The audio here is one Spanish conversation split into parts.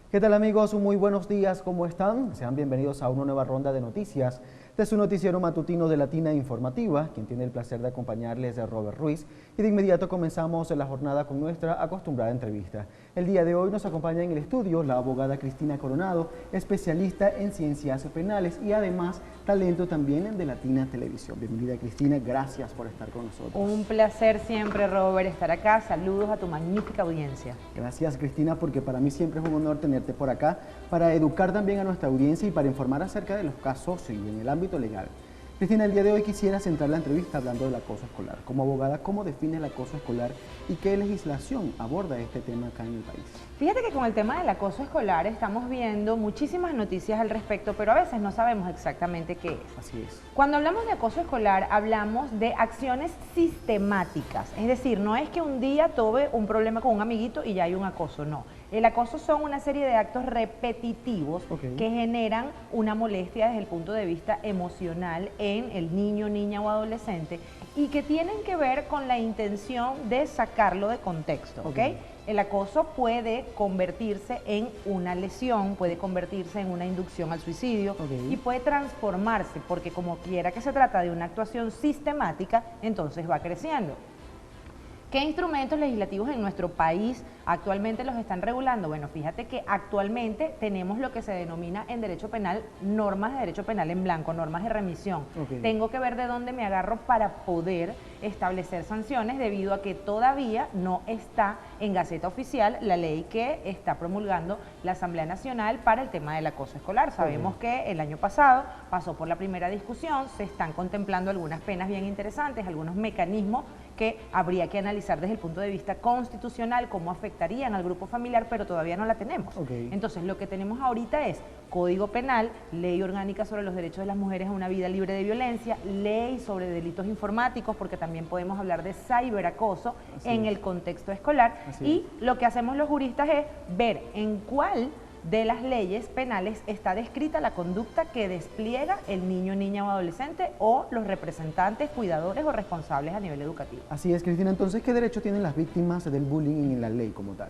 ¿Qué tal amigos? Muy buenos días, ¿cómo están? Sean bienvenidos a una nueva ronda de noticias de su noticiero matutino de Latina Informativa, quien tiene el placer de acompañarles es Robert Ruiz, y de inmediato comenzamos la jornada con nuestra acostumbrada entrevista. El día de hoy nos acompaña en el estudio la abogada Cristina Coronado, especialista en ciencias penales y además talento también de Latina Televisión. Bienvenida Cristina, gracias por estar con nosotros. Un placer siempre, Robert, estar acá. Saludos a tu magnífica audiencia. Gracias Cristina, porque para mí siempre es un honor tenerte por acá para educar también a nuestra audiencia y para informar acerca de los casos y en el ámbito legal. Cristina, el día de hoy quisiera centrar la entrevista hablando del acoso escolar. Como abogada, ¿cómo define el acoso escolar y qué legislación aborda este tema acá en el país? Fíjate que con el tema del acoso escolar estamos viendo muchísimas noticias al respecto, pero a veces no sabemos exactamente qué es. Así es. Cuando hablamos de acoso escolar, hablamos de acciones sistemáticas. Es decir, no es que un día tuve un problema con un amiguito y ya hay un acoso, no. El acoso son una serie de actos repetitivos que generan una molestia desde el punto de vista emocional en el niño, niña o adolescente y que tienen que ver con la intención de sacarlo de contexto, ¿ok? El acoso puede convertirse en una lesión, puede convertirse en una inducción al suicidio y puede transformarse, porque como quiera que se trata de una actuación sistemática, entonces va creciendo. ¿Qué instrumentos legislativos en nuestro país actualmente los están regulando? Bueno, fíjate que actualmente tenemos lo que se denomina en derecho penal normas de derecho penal en blanco, normas de remisión. Tengo que ver de dónde me agarro para poder establecer sanciones debido a que todavía no está en Gaceta Oficial la ley que está promulgando la Asamblea Nacional para el tema del acoso escolar. Sabemos que el año pasado pasó por la primera discusión, se están contemplando algunas penas bien interesantes, algunos mecanismos que habría que analizar desde el punto de vista constitucional, cómo afectarían al grupo familiar, pero todavía no la tenemos. Entonces, lo que tenemos ahorita es Código Penal, Ley Orgánica sobre los Derechos de las Mujeres a una Vida Libre de Violencia, Ley sobre Delitos Informáticos, porque también podemos hablar de ciberacoso en el contexto escolar, y lo que hacemos los juristas es ver en cuál de las leyes penales está descrita la conducta que despliega el niño, niña o adolescente o los representantes, cuidadores o responsables a nivel educativo. Así es, Cristina. Entonces, ¿qué derecho tienen las víctimas del bullying en la ley como tal?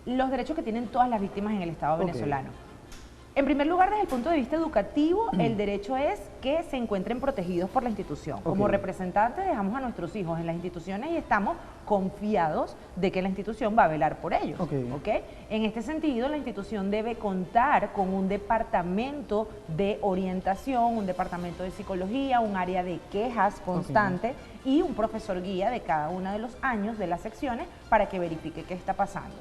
Los derechos que tienen todas las víctimas en el Estado venezolano. En primer lugar, desde el punto de vista educativo, el derecho es que se encuentren protegidos por la institución. Como representantes dejamos a nuestros hijos en las instituciones y estamos confiados de que la institución va a velar por ellos. En este sentido, la institución debe contar con un departamento de orientación, un departamento de psicología, un área de quejas constante y un profesor guía de cada uno de los años de las secciones para que verifique qué está pasando.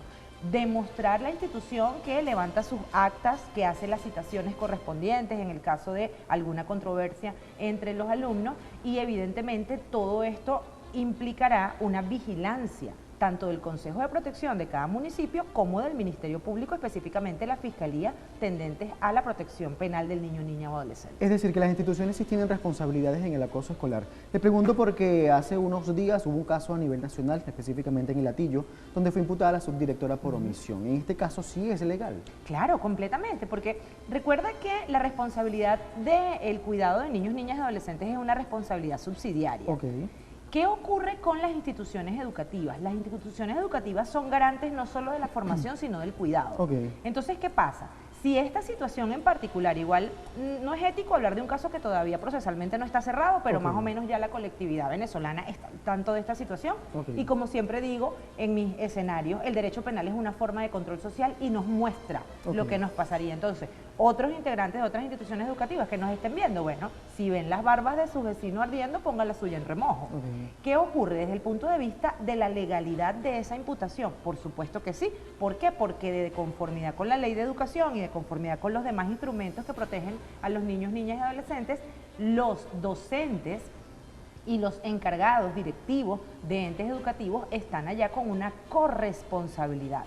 Demostrar la institución que levanta sus actas, que hace las citaciones correspondientes en el caso de alguna controversia entre los alumnos, y evidentemente todo esto implicará una vigilancia tanto del Consejo de Protección de cada municipio como del Ministerio Público, específicamente la Fiscalía, tendentes a la protección penal del niño, niña o adolescente. Es decir, que las instituciones sí tienen responsabilidades en el acoso escolar. Le pregunto porque hace unos días hubo un caso a nivel nacional, específicamente en El Hatillo, donde fue imputada la subdirectora por omisión. En este caso sí es legal. Claro, completamente, porque recuerda que la responsabilidad del cuidado de niños, niñas y adolescentes es una responsabilidad subsidiaria. ¿Qué ocurre con las instituciones educativas? Las instituciones educativas son garantes no solo de la formación, sino del cuidado. Entonces, ¿qué pasa? Si esta situación en particular, igual no es ético hablar de un caso que todavía procesalmente no está cerrado, pero más o menos ya la colectividad venezolana está al tanto de esta situación. Y como siempre digo en mis escenarios, el derecho penal es una forma de control social y nos muestra lo que nos pasaría. Entonces, otros integrantes de otras instituciones educativas que nos estén viendo, bueno, si ven las barbas de su vecino ardiendo, pongan la suya en remojo. ¿Qué ocurre desde el punto de vista de la legalidad de esa imputación? Por supuesto que sí. ¿Por qué? Porque de conformidad con la ley de educación y de conformidad con los demás instrumentos que protegen a los niños, niñas y adolescentes, los docentes y los encargados directivos de entes educativos están allá con una corresponsabilidad.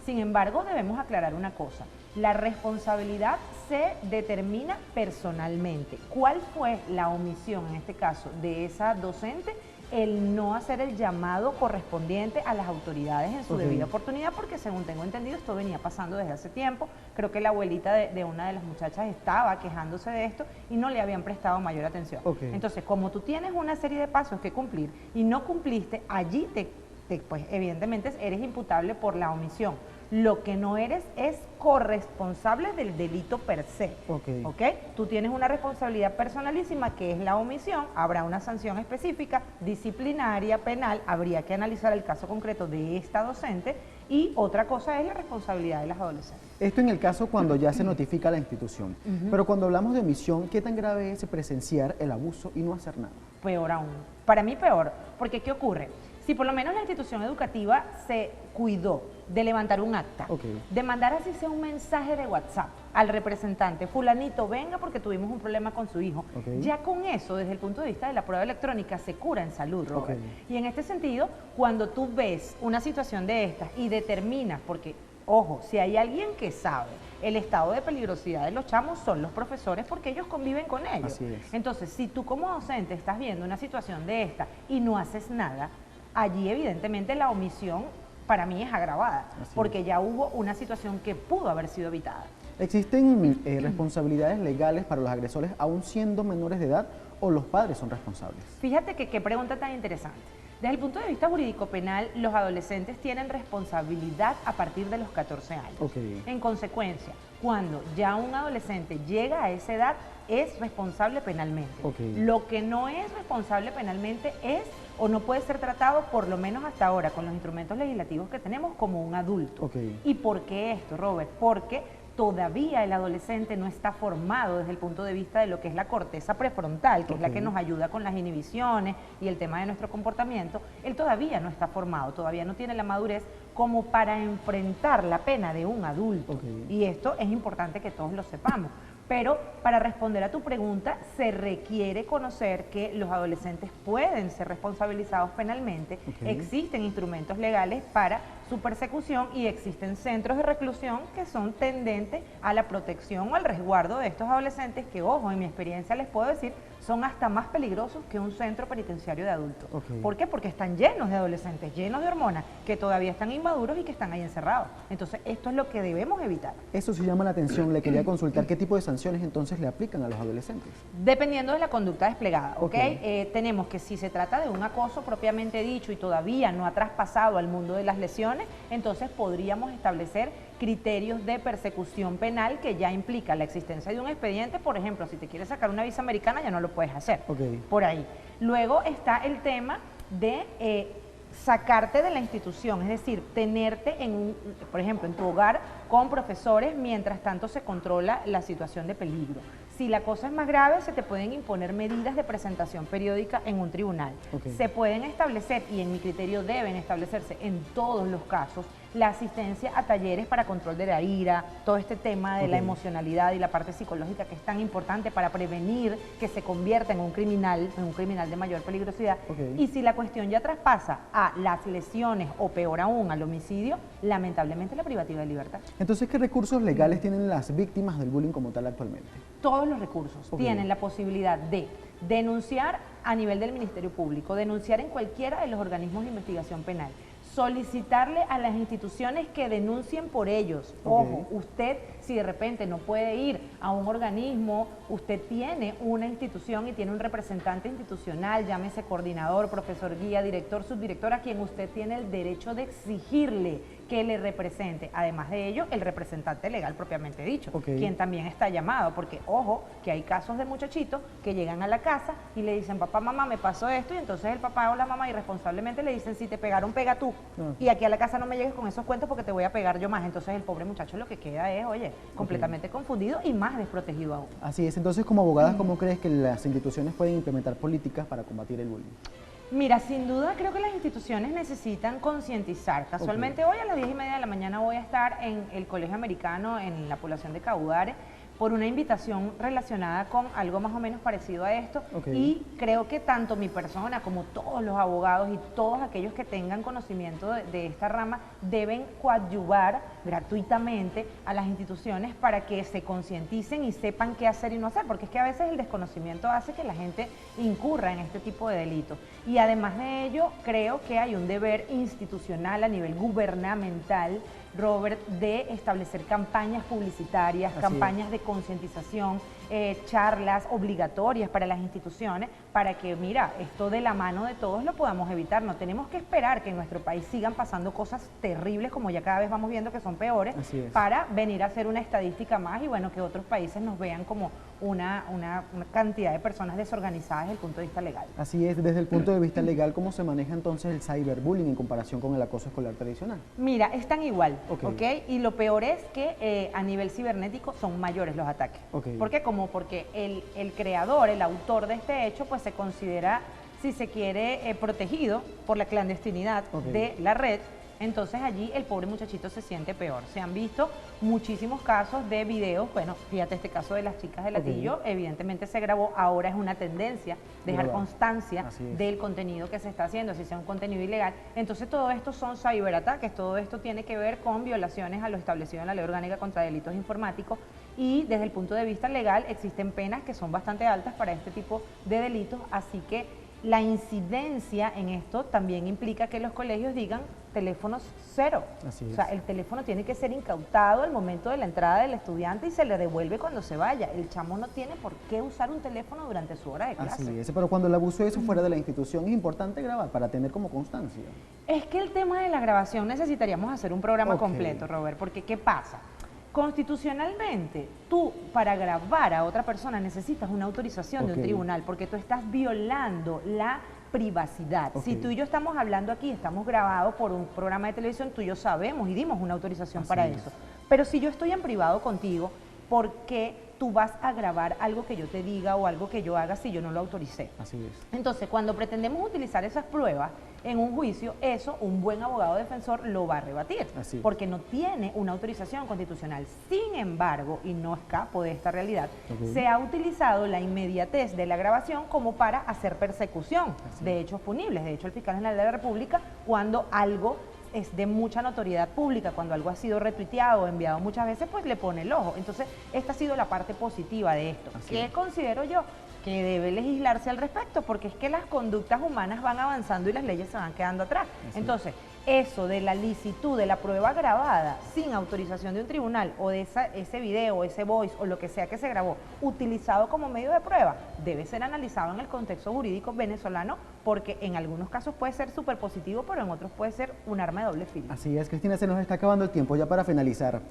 Sin embargo, debemos aclarar una cosa. La responsabilidad se determina personalmente. ¿Cuál fue la omisión, en este caso, de esa docente? El no hacer el llamado correspondiente a las autoridades en su debida oportunidad, porque según tengo entendido esto venía pasando desde hace tiempo. Creo que la abuelita de una de las muchachas estaba quejándose de esto y no le habían prestado mayor atención. Entonces, como tú tienes una serie de pasos que cumplir y no cumpliste, allí pues evidentemente eres imputable por la omisión. Lo que no eres es corresponsable del delito per se. ¿Ok? Tú tienes una responsabilidad personalísima que es la omisión, habrá una sanción específica, disciplinaria, penal, habría que analizar el caso concreto de esta docente y otra cosa es la responsabilidad de las adolescentes. Esto en el caso cuando ya se notifica a la institución, pero cuando hablamos de omisión, ¿qué tan grave es presenciar el abuso y no hacer nada? Peor aún, para mí peor, porque ¿qué ocurre? Si por lo menos la institución educativa se cuidó de levantar un acta, de mandar así sea un mensaje de WhatsApp al representante, fulanito, venga porque tuvimos un problema con su hijo, ya con eso, desde el punto de vista de la prueba electrónica, se cura en salud, Robert. Y en este sentido, cuando tú ves una situación de estas y determinas, porque, ojo, si hay alguien que sabe el estado de peligrosidad de los chamos, son los profesores porque ellos conviven con ellos. Así es. Entonces, si tú como docente estás viendo una situación de esta y no haces nada, allí evidentemente la omisión para mí es agravada, porque ya hubo una situación que pudo haber sido evitada. ¿Existen responsabilidades legales para los agresores aún siendo menores de edad o los padres son responsables? Fíjate que qué pregunta tan interesante. Desde el punto de vista jurídico penal, los adolescentes tienen responsabilidad a partir de los 14 años. En consecuencia, cuando ya un adolescente llega a esa edad, es responsable penalmente. Lo que no es responsable penalmente es o no puede ser tratado, por lo menos hasta ahora, con los instrumentos legislativos que tenemos, como un adulto. ¿Y por qué esto, Robert? Porque todavía el adolescente no está formado desde el punto de vista de lo que es la corteza prefrontal, que es la que nos ayuda con las inhibiciones y el tema de nuestro comportamiento. Él todavía no está formado, todavía no tiene la madurez como para enfrentar la pena de un adulto. Y esto es importante que todos lo sepamos. Pero para responder a tu pregunta, se requiere conocer que los adolescentes pueden ser responsabilizados penalmente, existen instrumentos legales para su persecución y existen centros de reclusión que son tendentes a la protección o al resguardo de estos adolescentes que, ojo, en mi experiencia les puedo decir, son hasta más peligrosos que un centro penitenciario de adultos. ¿Por qué? Porque están llenos de adolescentes, llenos de hormonas, que todavía están inmaduros y que están ahí encerrados. Entonces, esto es lo que debemos evitar. Eso sí llama la atención. Le quería consultar qué tipo de sanciones entonces le aplican a los adolescentes. Dependiendo de la conducta desplegada, tenemos que si se trata de un acoso propiamente dicho y todavía no ha traspasado al mundo de las lesiones, entonces podríamos establecer criterios de persecución penal que ya implica la existencia de un expediente. Por ejemplo, si te quieres sacar una visa americana ya no lo puedes hacer, por ahí. Luego está el tema de sacarte de la institución, es decir, tenerte por ejemplo, en tu hogar con profesores mientras tanto se controla la situación de peligro. Si la cosa es más grave, se te pueden imponer medidas de presentación periódica en un tribunal. Se pueden establecer, y en mi criterio deben establecerse en todos los casos, la asistencia a talleres para control de la ira, todo este tema de la emocionalidad y la parte psicológica que es tan importante para prevenir que se convierta en un criminal de mayor peligrosidad. Y si la cuestión ya traspasa a las lesiones o peor aún al homicidio, lamentablemente la privativa de libertad. Entonces, ¿qué recursos legales tienen las víctimas del bullying como tal actualmente? Todos los recursos tienen la posibilidad de denunciar a nivel del Ministerio Público, denunciar en cualquiera de los organismos de investigación penal, solicitarle a las instituciones que denuncien por ellos. Ojo, usted si de repente no puede ir a un organismo, usted tiene una institución y tiene un representante institucional, llámese coordinador, profesor guía, director, subdirector, a quien usted tiene el derecho de exigirle que le represente. Además de ello, el representante legal propiamente dicho, quien también está llamado, porque ojo, que hay casos de muchachitos que llegan a la casa y le dicen, papá, mamá, me pasó esto, y entonces el papá o la mamá irresponsablemente le dicen, si te pegaron, pega tú, y aquí a la casa no me llegues con esos cuentos porque te voy a pegar yo más. Entonces el pobre muchacho lo que queda es, oye, completamente confundido y más desprotegido aún. Así es. Entonces, como abogadas, ¿cómo crees que las instituciones pueden implementar políticas para combatir el bullying? Mira, sin duda creo que las instituciones necesitan concientizar. Casualmente hoy a las 10:30 de la mañana voy a estar en el Colegio Americano en la población de Caudare por una invitación relacionada con algo más o menos parecido a esto, y creo que tanto mi persona como todos los abogados y todos aquellos que tengan conocimiento de esta rama deben coadyuvar gratuitamente a las instituciones para que se concienticen y sepan qué hacer y no hacer, porque es que a veces el desconocimiento hace que la gente incurra en este tipo de delitos. Y además de ello, creo que hay un deber institucional a nivel gubernamental, Robert, de establecer campañas publicitarias, campañas de concientización, charlas obligatorias para las instituciones, para que, mira, esto de la mano de todos lo podamos evitar. No tenemos que esperar que en nuestro país sigan pasando cosas terribles, como ya cada vez vamos viendo que son peores, para venir a hacer una estadística más y bueno, que otros países nos vean como una cantidad de personas desorganizadas desde el punto de vista legal. Así es, desde el punto de vista legal, ¿cómo se maneja entonces el cyberbullying en comparación con el acoso escolar tradicional? Mira, están igual, ¿ok? Y lo peor es que a nivel cibernético son mayores los ataques. ¿Por qué? Porque el creador, el autor de este hecho, pues se considera, si se quiere, protegido por la clandestinidad de la red. Entonces allí el pobre muchachito se siente peor. Se han visto muchísimos casos de videos, bueno, fíjate este caso de las chicas de Latillo, evidentemente se grabó, ahora es una tendencia dejar constancia del contenido que se está haciendo, si sea un contenido ilegal. Entonces todo esto son ciberataques, todo esto tiene que ver con violaciones a lo establecido en la Ley Orgánica contra Delitos Informáticos y desde el punto de vista legal existen penas que son bastante altas para este tipo de delitos, así que la incidencia en esto también implica que los colegios digan teléfonos cero. O sea, el teléfono tiene que ser incautado al momento de la entrada del estudiante y se le devuelve cuando se vaya. El chamo no tiene por qué usar un teléfono durante su hora de clase. Así es, pero cuando el abuso es fuera de la institución es importante grabar para tener como constancia. Es que el tema de la grabación necesitaríamos hacer un programa completo, Robert, porque ¿qué pasa? Constitucionalmente, tú para grabar a otra persona necesitas una autorización de un tribunal porque tú estás violando la privacidad. Si tú y yo estamos hablando aquí, estamos grabados por un programa de televisión, tú y yo sabemos y dimos una autorización para eso. Pero si yo estoy en privado contigo, ¿por qué tú vas a grabar algo que yo te diga o algo que yo haga si yo no lo autoricé? Así es. Entonces, cuando pretendemos utilizar esas pruebas en un juicio, eso un buen abogado defensor lo va a rebatir, porque no tiene una autorización constitucional. Sin embargo, y no escapo de esta realidad, se ha utilizado la inmediatez de la grabación como para hacer persecución de hechos punibles. De hecho, el fiscal general de la República, cuando algo es de mucha notoriedad pública, cuando algo ha sido retuiteado o enviado muchas veces, pues le pone el ojo. Entonces, esta ha sido la parte positiva de esto. ¿Qué considero yo? Que debe legislarse al respecto, porque es que las conductas humanas van avanzando y las leyes se van quedando atrás. Entonces, eso de la licitud de la prueba grabada sin autorización de un tribunal o de ese video, ese voice o lo que sea que se grabó, utilizado como medio de prueba, debe ser analizado en el contexto jurídico venezolano, porque en algunos casos puede ser súper positivo, pero en otros puede ser un arma de doble filo. Así es, Cristina, se nos está acabando el tiempo. Ya para finalizar,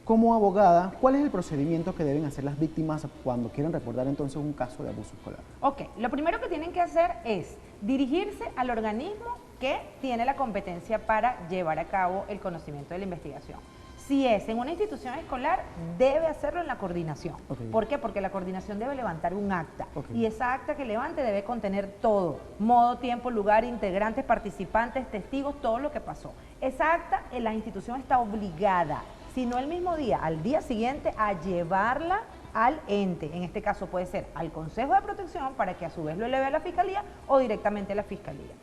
como abogada, ¿cuál es el procedimiento que deben hacer las víctimas cuando quieren reportar entonces un caso de abuso escolar? Ok, lo primero que tienen que hacer es dirigirse al organismo que tiene la competencia para llevar a cabo el conocimiento de la investigación. Si es en una institución escolar, debe hacerlo en la coordinación. ¿Por qué? Porque la coordinación debe levantar un acta y esa acta que levante debe contener todo: modo, tiempo, lugar, integrantes, participantes, testigos, todo lo que pasó. Esa acta, la institución está obligada, si no el mismo día, al día siguiente, a llevarla al ente. En este caso puede ser al Consejo de Protección para que a su vez lo eleve a la Fiscalía o directamente a la Fiscalía.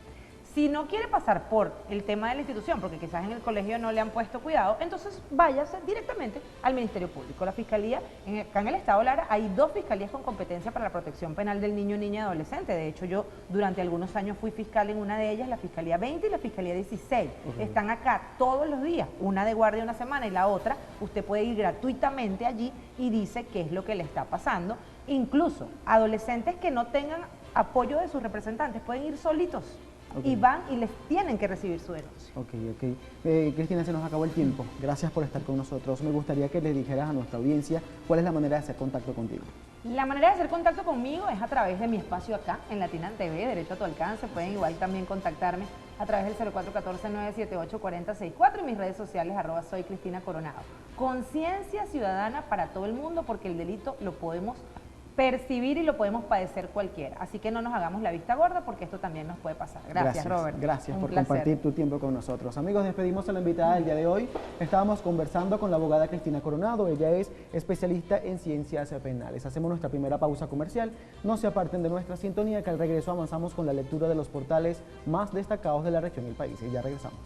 Si no quiere pasar por el tema de la institución, porque quizás en el colegio no le han puesto cuidado, entonces váyase directamente al Ministerio Público. La Fiscalía, acá en el Estado Lara hay 2 fiscalías con competencia para la protección penal del niño, niña y adolescente. De hecho, yo durante algunos años fui fiscal en una de ellas, la Fiscalía 20 y la Fiscalía 16. Están acá todos los días, una de guardia una semana y la otra, usted puede ir gratuitamente allí y dice qué es lo que le está pasando. Incluso adolescentes que no tengan apoyo de sus representantes pueden ir solitos. Y van y les tienen que recibir su denuncia. Cristina, se nos acabó el tiempo. Gracias por estar con nosotros. Me gustaría que le dijeras a nuestra audiencia cuál es la manera de hacer contacto contigo. La manera de hacer contacto conmigo es a través de mi espacio acá, en Latina TV, Derecho a tu Alcance. Pueden igual también contactarme a través del 0414-978-4064 y mis redes sociales, @soy Cristina Coronado. Conciencia ciudadana para todo el mundo, porque el delito lo podemos percibir y lo podemos padecer cualquiera. Así que no nos hagamos la vista gorda, porque esto también nos puede pasar. Gracias, Robert. Gracias por compartir tu tiempo con nosotros. Amigos, despedimos a la invitada del día de hoy. Estábamos conversando con la abogada Cristina Coronado. Ella es especialista en ciencias penales. Hacemos nuestra primera pausa comercial. No se aparten de nuestra sintonía, que al regreso avanzamos con la lectura de los portales más destacados de la región y el país. Y ya regresamos.